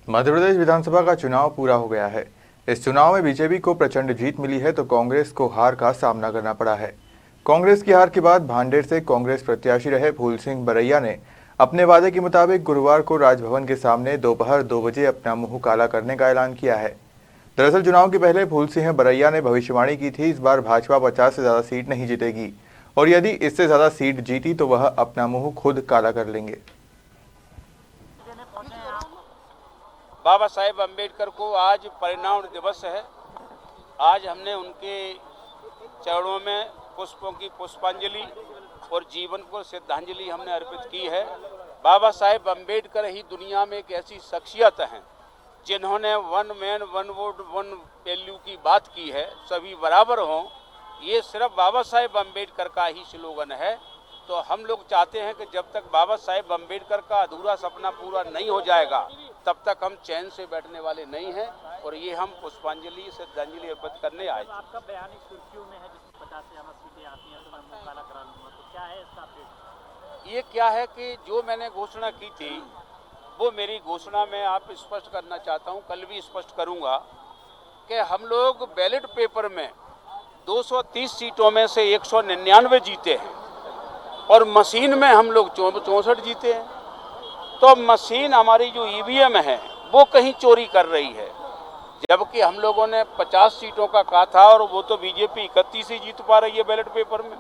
मध्य प्रदेश विधानसभा का चुनाव पूरा हो गया है। इस चुनाव में बीजेपी को प्रचंड जीत मिली है तो कांग्रेस को हार का सामना करना पड़ा है। कांग्रेस की हार के बाद भांडेर से कांग्रेस प्रत्याशी रहे फूल सिंह बरैया ने अपने वादे के मुताबिक गुरुवार को राजभवन के सामने दोपहर 2 बजे अपना मुंह काला करने का ऐलान किया है। दरअसल चुनाव के पहले फूल सिंह बरैया ने भविष्यवाणी की थी, इस बार भाजपा 50 से ज्यादा सीट नहीं जीतेगी और यदि इससे ज्यादा सीट जीती तो वह अपना मुंह खुद काला कर लेंगे। बाबा साहेब अम्बेडकर को आज परिनिर्वाण दिवस है। आज हमने उनके चरणों में पुष्पों की पुष्पांजलि और जीवन को श्रद्धांजलि हमने अर्पित की है। बाबा साहेब अम्बेडकर ही दुनिया में एक ऐसी शख्सियत हैं जिन्होंने one man one vote one value की बात की है, सभी बराबर हों। ये सिर्फ बाबा साहेब अम्बेडकर का ही स्लोगन है। तो हम लोग चाहते हैं कि जब तक बाबा साहेब अम्बेडकर का अधूरा सपना पूरा नहीं हो जाएगा तब तक हम चैन से बैठने वाले नहीं हैं और ये हम पुष्पांजलि श्रद्धांजलि अर्पित करने आए। आपका बयान एक सुर्खियों में है जिसमें 50 से 80 सीटें आती हैं तो मैं मुंह काला करा लूंगा, तो क्या है इसका अपडेट? ये क्या है कि जो मैंने घोषणा की थी वो मेरी घोषणा में आप स्पष्ट करना चाहता हूँ, कल भी स्पष्ट करूँगा कि हम लोग बैलेट पेपर में 230 सीटों में से 199 जीते हैं और मशीन में हम लोग 64 जीते हैं। तो मशीन हमारी जो ईवीएम है वो कहीं चोरी कर रही है, जबकि हम लोगों ने 50 सीटों का कहा था और वो तो बीजेपी 31 ही जीत पा रही है बैलेट पेपर में।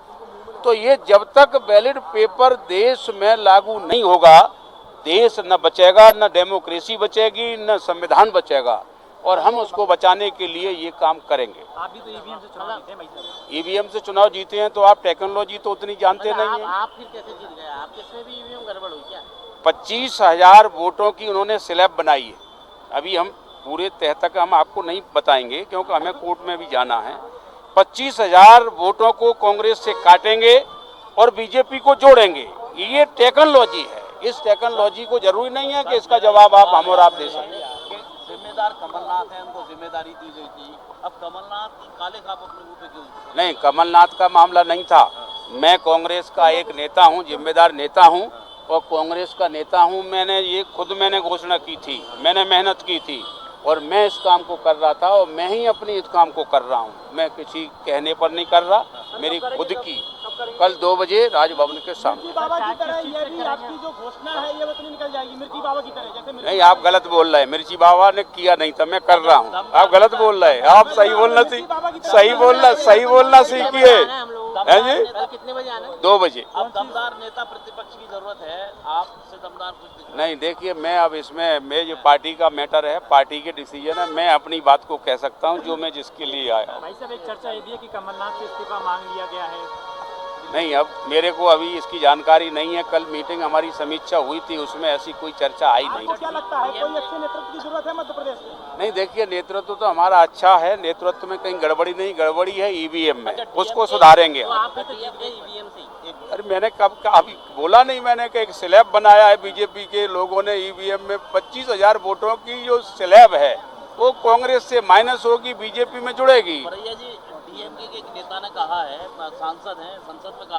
तो ये जब तक बैलेट पेपर देश में लागू नहीं होगा देश न बचेगा, न डेमोक्रेसी बचेगी, न संविधान बचेगा और हम उसको बचाने के लिए ये काम करेंगे। आप भी तो ईवीएम से चुनाव जीते हैं भाई साहब। ईवीएम से चुनाव जीते हैं तो आप टेक्नोलॉजी तो उतनी जानते नहीं हैं। आप फिर कैसे जीत गए? आपके इसमें भी ईवीएम गड़बड़ हुई क्या? 25,000 वोटों की उन्होंने स्लैब बनाई है। अभी हम पूरे तह तक हम आपको नहीं बताएंगे क्योंकि हमें कोर्ट में भी जाना है। 25,000 वोटों को कांग्रेस से काटेंगे और बीजेपी को जोड़ेंगे। ये टेक्नोलॉजी है। इस टेक्नोलॉजी को जरूरी नहीं है कि इसका जवाब आप हम और आप दे सकें। जिम्मेदार कमलनाथ है, उनको जिम्मेदारी दी गई थी। अब कमलनाथ काले खाप अपने मुंह पे क्यों? नहीं, कमलनाथ का मामला नहीं था। मैं कांग्रेस का एक नेता हूं, जिम्मेदार नेता हूं और कांग्रेस का नेता हूं। मैंने घोषणा की थी, मैंने मेहनत की थी और मैं इस काम को कर रहा था और मैं ही अपनी इस काम को कर रहा हूं। मैं किसी कहने पर नहीं कर रहा, मेरी खुद की। कल 2 बजे राजभवन के सामने। बाबा की तरह ये भी आपकी जो घोषणा है ये तो निकल जाएगी मिर्ची बाबा की तरह, जैसे नहीं, आप गलत बोल रहे हैं। मिर्ची बाबा ने किया नहीं था, मैं कर रहा हूँ। आप गलत बोल रहे हैं। आप सही बोलना सीखिए। है जी? कितने बजे आना? 2 बजे। अब दमदार नेता प्रतिपक्ष की जरूरत है, आपसे दमदार कुछ नहीं, देखिए मैं अब इसमें जो पार्टी का मैटर है, पार्टी के डिसीजन है। मैं अपनी बात को कह सकता हूँ जो मैं जिसके लिए आया। भाई साहब, एक चर्चा ये भी है कि कमलनाथ से इस्तीफा मांग लिया गया है। नहीं, अब मेरे को अभी इसकी जानकारी नहीं है। कल मीटिंग हमारी समीक्षा हुई थी, उसमें ऐसी कोई चर्चा आई नहीं। क्या लगता है कोई अच्छे नेतृत्व की जरूरत है मध्य प्रदेश में? नहीं, देखिए नेतृत्व तो हमारा अच्छा है। नेतृत्व में कहीं गड़बड़ी नहीं, गड़बड़ी है ईवीएम में, उसको सुधारेंगे हम। आप भी तो जीत गए ईवीएम से। अरे मैंने कब कहा? अभी बोला नहीं मैंने कि एक स्लैब बनाया है बीजेपी के लोगों ने ईवीएम में। 25,000 वोटों की जो स्लैब है वो कांग्रेस से माइनस होगी, बीजेपी में जुड़ेगी। बरैया जी, डीएमके के एक नेता ने कहा है, सांसद हैं, संसद में कहा